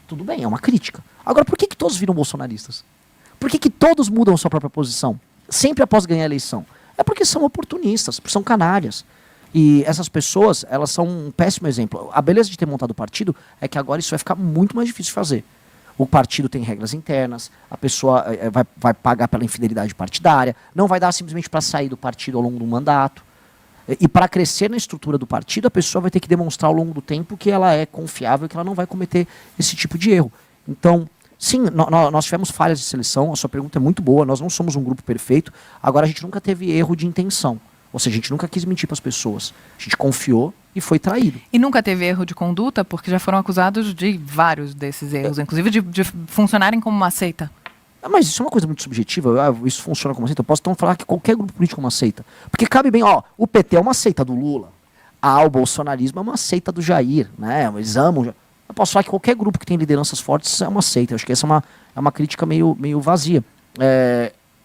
S1: Tudo bem, é uma crítica. Agora, por que todos viram bolsonaristas? Por que todos mudam sua própria posição? Sempre após ganhar a eleição? É porque são oportunistas, porque são canalhas. E essas pessoas, elas são um péssimo exemplo. A beleza de ter montado o partido é que agora isso vai ficar muito mais difícil de fazer. O partido tem regras internas, a pessoa vai pagar pela infidelidade partidária, não vai dar simplesmente para sair do partido ao longo do mandato. E para crescer na estrutura do partido, a pessoa vai ter que demonstrar ao longo do tempo que ela é confiável, que ela não vai cometer esse tipo de erro. Então, sim, nós tivemos falhas de seleção, a sua pergunta é muito boa, nós não somos um grupo perfeito, agora a gente nunca teve erro de intenção. Ou seja, a gente nunca quis mentir para as pessoas. A gente confiou e foi traído.
S3: E nunca teve erro de conduta, porque já foram acusados de vários desses erros, inclusive de funcionarem como uma seita.
S1: Mas isso é uma coisa muito subjetiva, isso funciona como uma seita. Eu posso então falar que qualquer grupo político é uma seita. Porque cabe bem, o PT é uma seita do Lula. O bolsonarismo é uma seita do Jair, né? Eles amam. Eu posso falar que qualquer grupo que tem lideranças fortes é uma seita. Eu acho que essa é uma crítica meio vazia.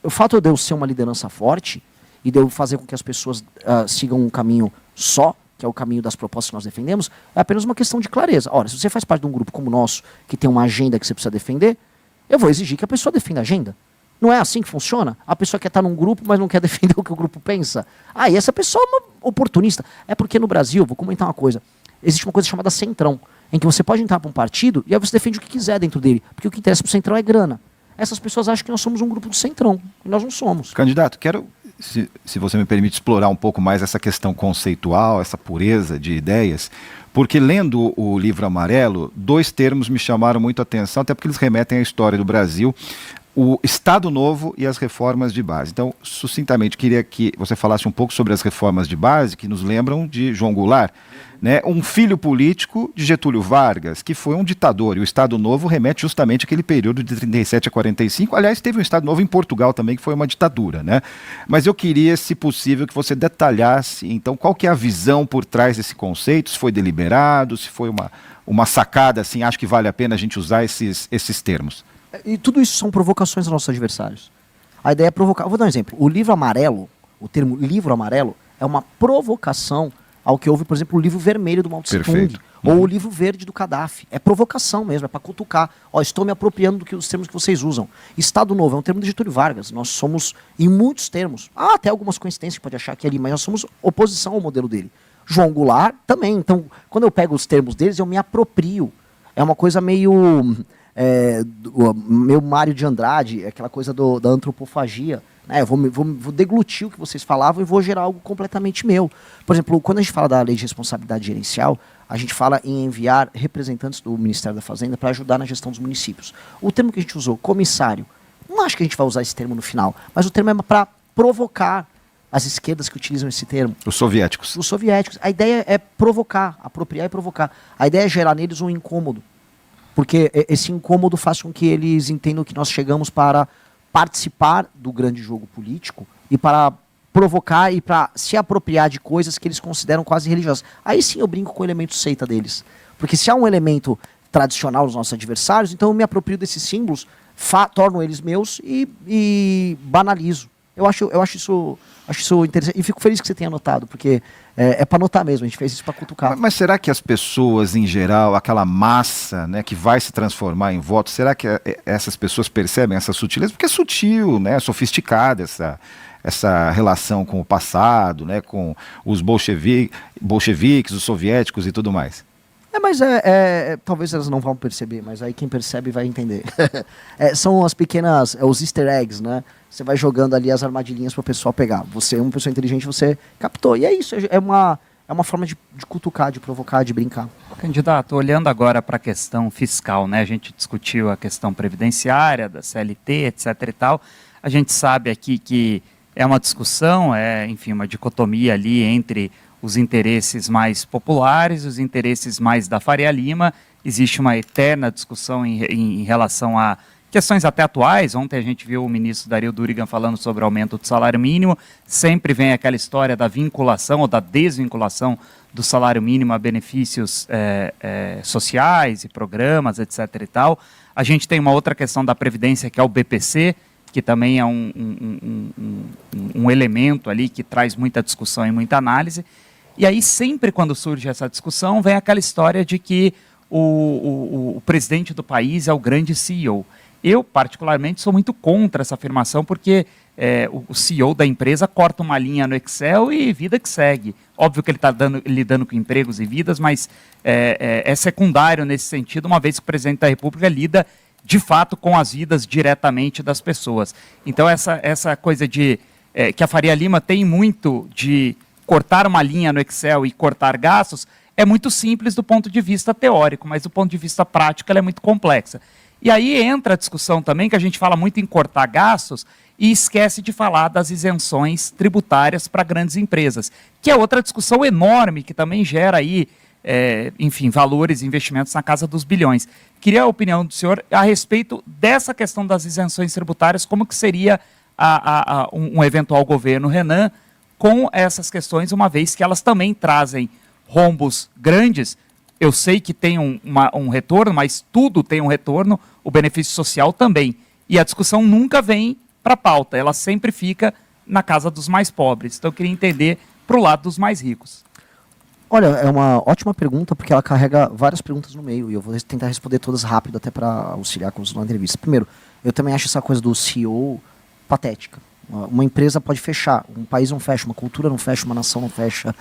S1: O fato de eu ser uma liderança forte e de eu fazer com que as pessoas sigam um caminho só, que é o caminho das propostas que nós defendemos, é apenas uma questão de clareza. Ora, se você faz parte de um grupo como o nosso, que tem uma agenda que você precisa defender, eu vou exigir que a pessoa defenda a agenda. Não é assim que funciona? A pessoa quer estar num grupo, mas não quer defender o que o grupo pensa. E essa pessoa é uma oportunista. É porque no Brasil, vou comentar uma coisa, existe uma coisa chamada centrão, em que você pode entrar para um partido e aí você defende o que quiser dentro dele, porque o que interessa para o centrão é grana. Essas pessoas acham que nós somos um grupo do centrão, e nós não somos.
S2: Candidato, quero, se você me permite, explorar um pouco mais essa questão conceitual, essa pureza de ideias, porque lendo o livro amarelo, dois termos me chamaram muito a atenção, até porque eles remetem à história do Brasil, o Estado Novo e as reformas de base. Então, sucintamente, queria que você falasse um pouco sobre as reformas de base, que nos lembram de João Goulart, né? Um filho político de Getúlio Vargas, que foi um ditador, e o Estado Novo remete justamente àquele período de 37 a 45. Aliás, teve um Estado Novo em Portugal também, que foi uma ditadura, né? Mas eu queria, se possível, que você detalhasse, então, qual que é a visão por trás desse conceito, se foi deliberado, se foi uma sacada, assim, acho que vale a pena a gente usar esses termos.
S1: E tudo isso são provocações dos nossos adversários. A ideia é provocar. Vou dar um exemplo. O livro amarelo, o termo livro amarelo, é uma provocação ao que houve, por exemplo, o livro vermelho do Mao Tse Tung, ou o livro verde do Gaddafi. É provocação mesmo, é para cutucar. Ó, estou me apropriando dos termos que vocês usam. Estado Novo é um termo de Getúlio Vargas. Nós somos, em muitos termos, até algumas coincidências que pode achar que é ali, mas nós somos oposição ao modelo dele. João Goulart também. Então, quando eu pego os termos deles, eu me aproprio. É uma coisa meio meu Mário de Andrade, aquela coisa da antropofagia, né? Eu vou deglutir o que vocês falavam e vou gerar algo completamente meu. Por exemplo, quando a gente fala da lei de responsabilidade gerencial, a gente fala em enviar representantes do Ministério da Fazenda para ajudar na gestão dos municípios. O termo que a gente usou, comissário, não acho que a gente vai usar esse termo no final, mas o termo é para provocar as esquerdas que utilizam esse termo.
S2: Os soviéticos.
S1: Os soviéticos. A ideia é provocar, apropriar e provocar. A ideia é gerar neles um incômodo. Porque esse incômodo faz com que eles entendam que nós chegamos para participar do grande jogo político e para provocar e para se apropriar de coisas que eles consideram quase religiosas. Aí sim eu brinco com o elemento seita deles. Porque se há um elemento tradicional dos nossos adversários, então eu me aproprio desses símbolos, torno eles meus e banalizo. Eu acho isso interessante. E fico feliz que você tenha notado, porque é para notar mesmo, a gente fez isso para cutucar.
S2: Mas será que as pessoas, em geral, aquela massa, né, que vai se transformar em voto, será que essas pessoas percebem essa sutileza? Porque é sutil, né, sofisticada essa relação com o passado, né, com os bolcheviques, os soviéticos e tudo mais.
S1: Mas talvez elas não vão perceber, mas aí quem percebe vai entender. São as pequenas, os easter eggs, né? Você vai jogando ali as armadilhinhas para o pessoal pegar. Você é uma pessoa inteligente, você captou. E é isso, é uma forma de cutucar, de provocar, de brincar.
S5: Candidato, olhando agora para a questão fiscal, né? A gente discutiu a questão previdenciária, da CLT, etc. e tal. A gente sabe aqui que é uma discussão, enfim, uma dicotomia ali entre os interesses mais populares, os interesses mais da Faria Lima. Existe uma eterna discussão em relação a questões até atuais. Ontem a gente viu o ministro Dario Durigan falando sobre o aumento do salário mínimo. Sempre vem aquela história da vinculação ou da desvinculação do salário mínimo a benefícios sociais e programas, etc. e tal. A gente tem uma outra questão da Previdência, que é o BPC, que também é um elemento ali que traz muita discussão e muita análise. E aí, sempre quando surge essa discussão, vem aquela história de que o presidente do país é o grande CEO. Eu, particularmente, sou muito contra essa afirmação, porque o CEO da empresa corta uma linha no Excel e vida que segue. Óbvio que ele está lidando com empregos e vidas, mas é secundário nesse sentido, uma vez que o presidente da República lida, de fato, com as vidas diretamente das pessoas. Então, essa coisa de que a Faria Lima tem muito de cortar uma linha no Excel e cortar gastos, é muito simples do ponto de vista teórico, mas do ponto de vista prático ela é muito complexa. E aí entra a discussão também, que a gente fala muito em cortar gastos e esquece de falar das isenções tributárias para grandes empresas, que é outra discussão enorme, que também gera aí, enfim, valores e investimentos na casa dos bilhões. Queria a opinião do senhor a respeito dessa questão das isenções tributárias, como que seria um eventual governo Renan com essas questões, uma vez que elas também trazem rombos grandes. Eu sei que tem um retorno, mas tudo tem um retorno, o benefício social também. E a discussão nunca vem para a pauta, ela sempre fica na casa dos mais pobres. Então eu queria entender para o lado dos mais ricos.
S1: Olha, é uma ótima pergunta, porque ela carrega várias perguntas no meio, e eu vou tentar responder todas rápido, até para auxiliar com na entrevista. Primeiro, eu também acho essa coisa do CEO patética. Uma empresa pode fechar, um país não fecha, uma cultura não fecha, uma nação não fecha.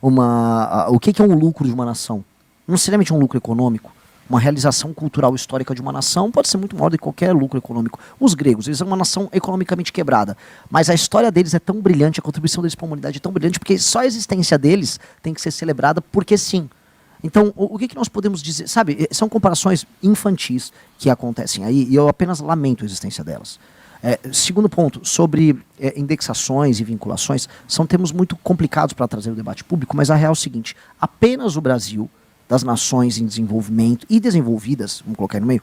S1: O que é um lucro de uma nação? Não necessariamente um lucro econômico. Uma realização cultural histórica de uma nação pode ser muito maior do que qualquer lucro econômico. Os gregos, eles são uma nação economicamente quebrada, mas a história deles é tão brilhante, a contribuição deles para a humanidade é tão brilhante, porque só a existência deles tem que ser celebrada porque sim. Então, o que nós podemos dizer? Sabe, são comparações infantis que acontecem aí e eu apenas lamento a existência delas. Segundo ponto, sobre indexações e vinculações, são termos muito complicados para trazer o debate público, mas a real é o seguinte, apenas o Brasil, das nações em desenvolvimento e desenvolvidas, vamos colocar aí no meio,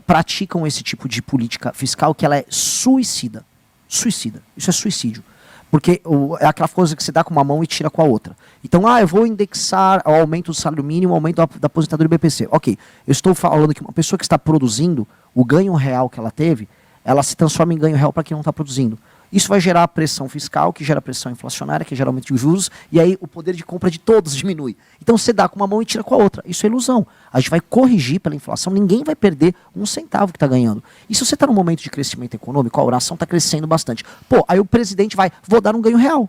S1: praticam esse tipo de política fiscal que ela é suicida. Suicida. Isso é suicídio. Porque é aquela coisa que você dá com uma mão e tira com a outra. Então, eu vou indexar o aumento do salário mínimo, o aumento da aposentadoria do BPC. Ok, eu estou falando que uma pessoa que está produzindo, o ganho real que ela teve, ela se transforma em ganho real para quem não está produzindo. Isso vai gerar pressão fiscal, que gera pressão inflacionária, que gera aumento de juros, e aí o poder de compra de todos diminui. Então você dá com uma mão e tira com a outra. Isso é ilusão. A gente vai corrigir pela inflação, ninguém vai perder um centavo que está ganhando. E se você está num momento de crescimento econômico, a oração está crescendo bastante. Aí o presidente vou dar um ganho real.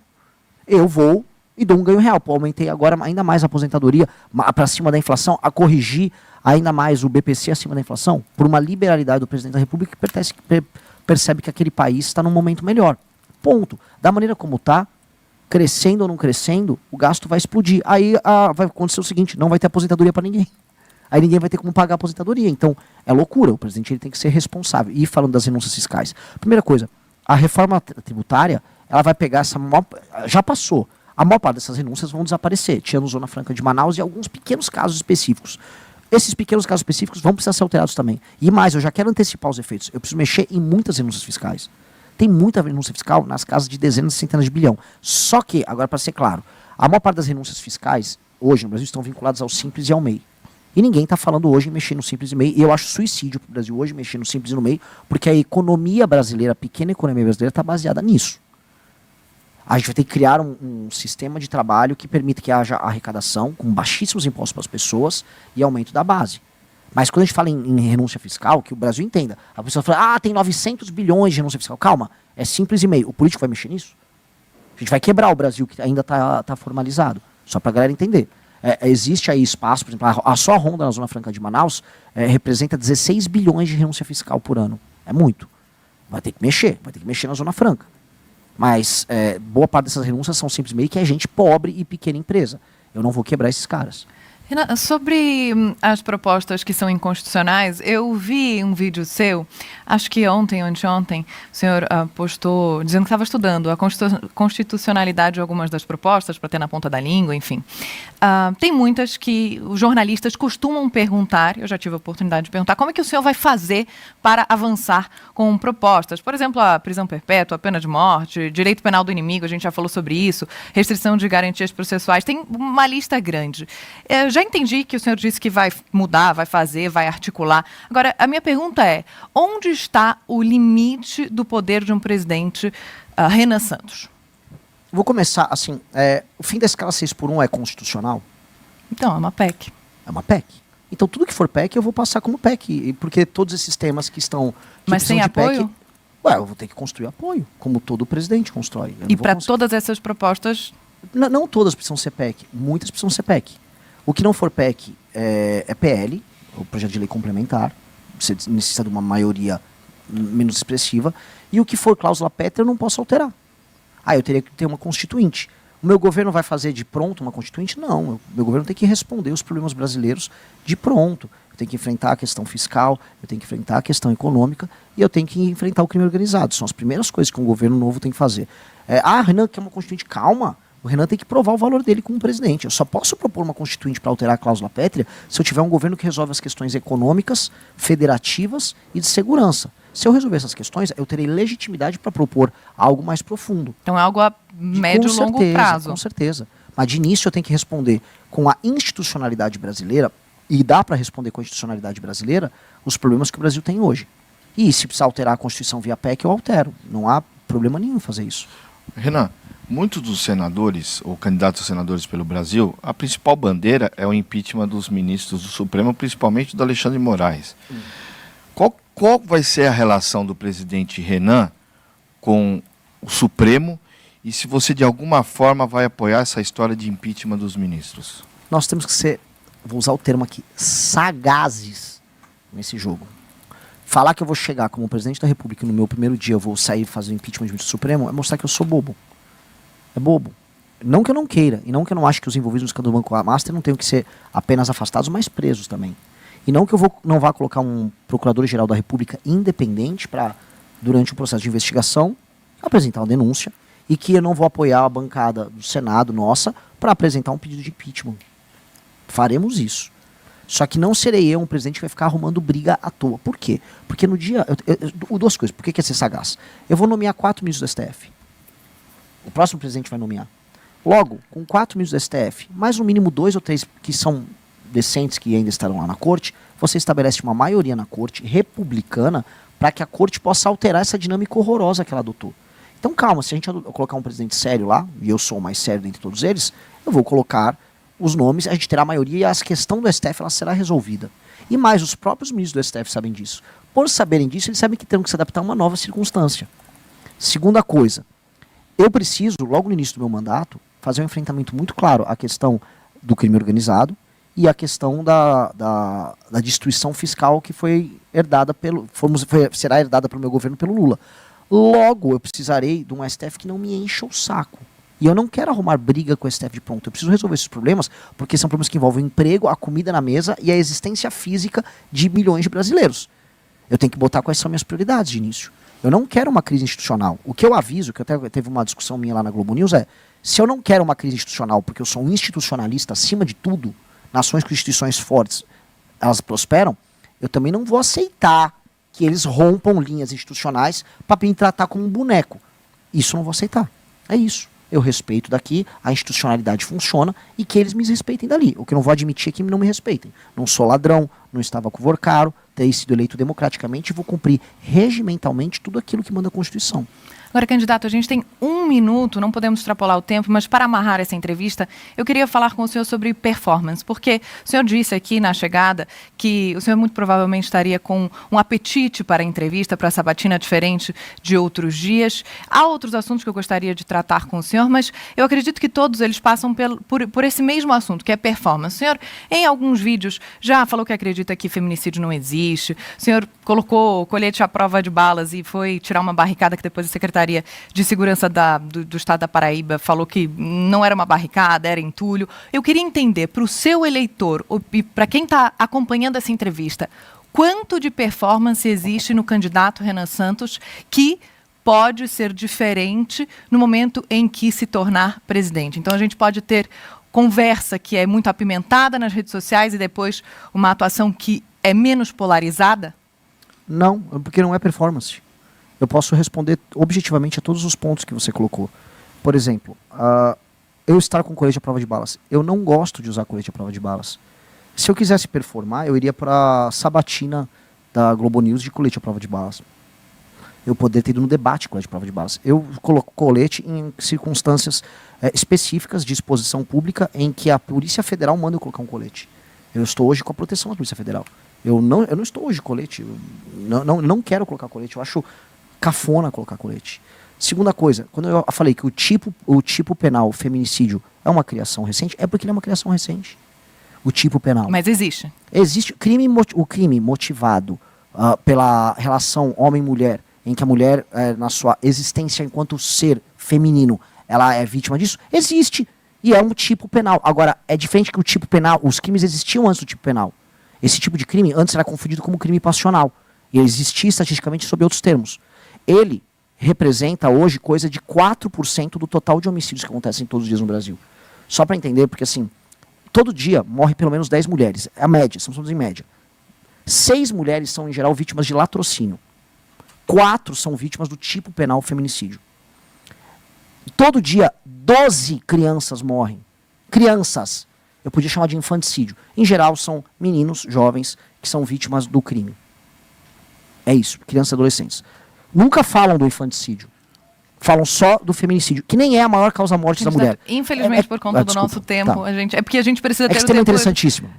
S1: Eu vou e dou um ganho real. Aumentei agora ainda mais a aposentadoria para cima da inflação, a corrigir ainda mais o BPC acima da inflação, por uma liberalidade do presidente da República que percebe que aquele país está num momento melhor. Ponto. Da maneira como está, crescendo ou não crescendo, o gasto vai explodir. Aí vai acontecer o seguinte, não vai ter aposentadoria para ninguém. Aí ninguém vai ter como pagar a aposentadoria. Então, é loucura. O presidente ele tem que ser responsável. E falando das renúncias fiscais. Primeira coisa, a reforma tributária, ela vai pegar já passou. A maior parte dessas renúncias vão desaparecer. Tinha no Zona Franca de Manaus e alguns pequenos casos específicos. Esses pequenos casos específicos vão precisar ser alterados também. E mais, eu já quero antecipar os efeitos. Eu preciso mexer em muitas renúncias fiscais. Tem muita renúncia fiscal nas casas de dezenas e centenas de bilhão. Só que, agora para ser claro, a maior parte das renúncias fiscais, hoje no Brasil, estão vinculadas ao Simples e ao MEI. E ninguém está falando hoje em mexer no Simples e MEI. E eu acho suicídio para o Brasil hoje mexer no Simples e no MEI, porque a economia brasileira, a pequena economia brasileira, está baseada nisso. A gente vai ter que criar um sistema de trabalho que permita que haja arrecadação com baixíssimos impostos para as pessoas e aumento da base. Mas quando a gente fala em renúncia fiscal, que o Brasil entenda, a pessoa fala, tem 900 bilhões de renúncia fiscal. Calma, é Simples e MEI. O político vai mexer nisso? A gente vai quebrar o Brasil, que ainda está formalizado. Só para a galera entender. Existe aí espaço, por exemplo, só a Ronda na Zona Franca de Manaus representa 16 bilhões de renúncia fiscal por ano. É muito. Vai ter que mexer na Zona Franca. Mas boa parte dessas renúncias são Simples e MEI, que é gente pobre e pequena empresa. Eu não vou quebrar esses caras.
S3: Renan, sobre as propostas que são inconstitucionais, eu vi um vídeo seu, acho que ontem ou anteontem, o senhor postou dizendo que estava estudando a constitucionalidade de algumas das propostas para ter na ponta da língua, enfim. Tem muitas que os jornalistas costumam perguntar, eu já tive a oportunidade de perguntar, como é que o senhor vai fazer para avançar com propostas? Por exemplo, a prisão perpétua, a pena de morte, direito penal do inimigo, a gente já falou sobre isso, restrição de garantias processuais, tem uma lista grande. Já entendi que o senhor disse que vai mudar, vai fazer, vai articular. Agora, a minha pergunta é, onde está o limite do poder de um presidente, Renan Santos?
S1: Vou começar assim, o fim da escala 6x1 é constitucional?
S3: Então, é uma PEC.
S1: É uma PEC. Então tudo que for PEC eu vou passar como PEC, porque todos esses temas que estão...
S3: Mas sem apoio?
S1: PEC, eu vou ter que construir apoio, como todo presidente constrói.
S3: E para todas essas propostas?
S1: Não todas precisam ser PEC, muitas precisam ser PEC. O que não for PEC é PL, o projeto de lei complementar, você necessita de uma maioria menos expressiva, e o que for cláusula pétrea eu não posso alterar. Eu teria que ter uma constituinte. O meu governo vai fazer de pronto uma constituinte? Não, o meu governo tem que responder os problemas brasileiros de pronto. Eu tenho que enfrentar a questão fiscal, eu tenho que enfrentar a questão econômica, e eu tenho que enfrentar o crime organizado. São as primeiras coisas que um governo novo tem que fazer. Renan, quer uma constituinte? Calma. O Renan tem que provar o valor dele como presidente. Eu só posso propor uma constituinte para alterar a cláusula pétrea se eu tiver um governo que resolve as questões econômicas, federativas e de segurança. Se eu resolver essas questões, eu terei legitimidade para propor algo mais profundo.
S3: Então é algo a médio e longo prazo.
S1: Com certeza. Mas de início eu tenho que responder com a institucionalidade brasileira, e dá para responder com a institucionalidade brasileira, os problemas que o Brasil tem hoje. E se precisar alterar a Constituição via PEC, eu altero. Não há problema nenhum em fazer isso.
S4: Renan, muitos dos senadores, ou candidatos a senadores pelo Brasil, a principal bandeira é o impeachment dos ministros do Supremo, principalmente do Alexandre de Moraes. Qual vai ser a relação do presidente Renan com o Supremo e se você de alguma forma vai apoiar essa história de impeachment dos ministros?
S1: Nós temos que ser, vou usar o termo aqui, sagazes nesse jogo. Falar que eu vou chegar como presidente da República e no meu primeiro dia eu vou sair e fazer o impeachment do ministro Supremo é mostrar que eu sou bobo. É bobo. não que eu não queira, e não que eu não ache que os envolvidos no escândalo do Banco Master não tenham que ser apenas afastados, mas presos também. E não que eu não vá colocar um procurador-geral da República independente para, durante o processo de investigação, apresentar uma denúncia, e que eu não vou apoiar a bancada do Senado, nossa, para apresentar um pedido de impeachment. Faremos isso. Só que não serei eu um presidente que vai ficar arrumando briga à toa. Por quê? Porque no dia... duas coisas. Por que é ser sagaz? Eu vou nomear 4 ministros do STF. O próximo presidente vai nomear. Logo, com 4 ministros do STF, mais no mínimo 2 ou 3 que são decentes, que ainda estarão lá na corte, você estabelece uma maioria na corte republicana para que a corte possa alterar essa dinâmica horrorosa que ela adotou. Então calma, se a gente colocar um presidente sério lá, e eu sou o mais sério dentre todos eles, eu vou colocar os nomes, a gente terá a maioria e a questão do STF ela será resolvida. E mais, os próprios ministros do STF sabem disso. Por saberem disso, eles sabem que terão que se adaptar a uma nova circunstância. Segunda coisa, eu preciso, logo no início do meu mandato, fazer um enfrentamento muito claro à questão do crime organizado e à questão da destruição fiscal que foi herdada será herdada pelo meu governo pelo Lula. Logo, eu precisarei de um STF que não me encha o saco. E eu não quero arrumar briga com o STF de pronto. Eu preciso resolver esses problemas, porque são problemas que envolvem o emprego, a comida na mesa e a existência física de milhões de brasileiros. Eu tenho que botar quais são minhas prioridades de início. Eu não quero uma crise institucional. O que eu aviso, que até teve uma discussão minha lá na Globo News, é: se eu não quero uma crise institucional porque eu sou um institucionalista acima de tudo, nações com instituições fortes, elas prosperam, eu também não vou aceitar que eles rompam linhas institucionais para me tratar como um boneco. Isso eu não vou aceitar. É isso. Eu respeito daqui, a institucionalidade funciona e que eles me respeitem dali. O que eu não vou admitir é que não me respeitem. Não sou ladrão, não estava com o caro, terei sido eleito democraticamente e vou cumprir regimentalmente tudo aquilo que manda a Constituição.
S3: Agora, candidato, a gente tem 1 minuto, não podemos extrapolar o tempo, mas para amarrar essa entrevista, eu queria falar com o senhor sobre performance, porque o senhor disse aqui na chegada que o senhor muito provavelmente estaria com um apetite para a entrevista, para a sabatina diferente de outros dias. Há outros assuntos que eu gostaria de tratar com o senhor, mas eu acredito que todos eles passam por esse mesmo assunto, que é performance. O senhor, em alguns vídeos, já falou que acredita que feminicídio não existe, o senhor colocou colete à prova de balas e foi tirar uma barricada que depois a Secretaria de Segurança do Estado da Paraíba falou que não era uma barricada, era entulho. Eu queria entender, para o seu eleitor, e para quem está acompanhando essa entrevista, quanto de performance existe no candidato Renan Santos que pode ser diferente no momento em que se tornar presidente. Então a gente pode ter conversa que é muito apimentada nas redes sociais e depois uma atuação que é menos polarizada?
S1: Não, porque não é performance. Eu posso responder objetivamente a todos os pontos que você colocou. Por exemplo, eu estar com colete à prova de balas. Eu não gosto de usar colete à prova de balas. Se eu quisesse performar, eu iria para a sabatina da Globo News de colete à prova de balas. Eu poderia ter ido no debate colete à prova de balas. Eu coloco colete em circunstâncias específicas de exposição pública em que a Polícia Federal manda eu colocar um colete. Eu estou hoje com a proteção da Polícia Federal. Eu não estou hoje de colete. Eu não quero colocar colete. Eu acho cafona colocar colete. Segunda coisa, quando eu falei que o tipo penal, o feminicídio, é uma criação recente, é porque ele é uma criação recente. O tipo penal.
S3: Mas existe.
S1: Existe o crime motivado pela relação homem-mulher, em que a mulher, na sua existência enquanto ser feminino, ela é vítima disso, existe. E é um tipo penal. Agora, é diferente que o tipo penal, os crimes existiam antes do tipo penal. Esse tipo de crime antes era confundido como crime passional. E ele existia estatisticamente sob outros termos. Ele representa hoje coisa de 4% do total de homicídios que acontecem todos os dias no Brasil. Só para entender, porque assim, todo dia morre pelo menos 10 mulheres. É a média, estamos em média. 6 mulheres são, em geral, vítimas de latrocínio. 4 são vítimas do tipo penal feminicídio. Todo dia, 12 crianças morrem. Crianças. Eu podia chamar de infanticídio. Em geral, são meninos, jovens, que são vítimas do crime. É isso, crianças e adolescentes. Nunca falam do infanticídio. Falam só do feminicídio, que nem é a maior causa morte da mulher.
S3: Infelizmente, por conta do nosso tempo,
S1: tá.
S3: é porque a gente precisa ter
S1: o tema interessantíssimo.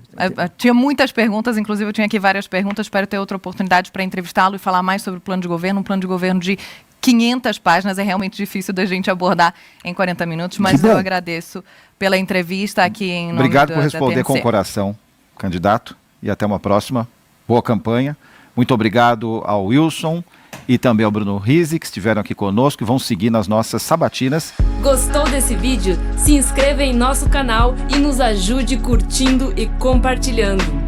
S3: Tinha muitas perguntas, inclusive eu tinha aqui várias perguntas, espero ter outra oportunidade para entrevistá-lo e falar mais sobre o plano de governo. Um plano de governo de 500 páginas, é realmente difícil da gente abordar em 40 minutos, mas eu agradeço pela entrevista aqui em nome
S2: Obrigado
S3: da
S2: por responder com o coração, candidato, e até uma próxima. Boa campanha. Muito obrigado ao Wilson e também ao Bruno Rizzi, que estiveram aqui conosco e vão seguir nas nossas sabatinas.
S6: Gostou desse vídeo? Se inscreva em nosso canal e nos ajude curtindo e compartilhando.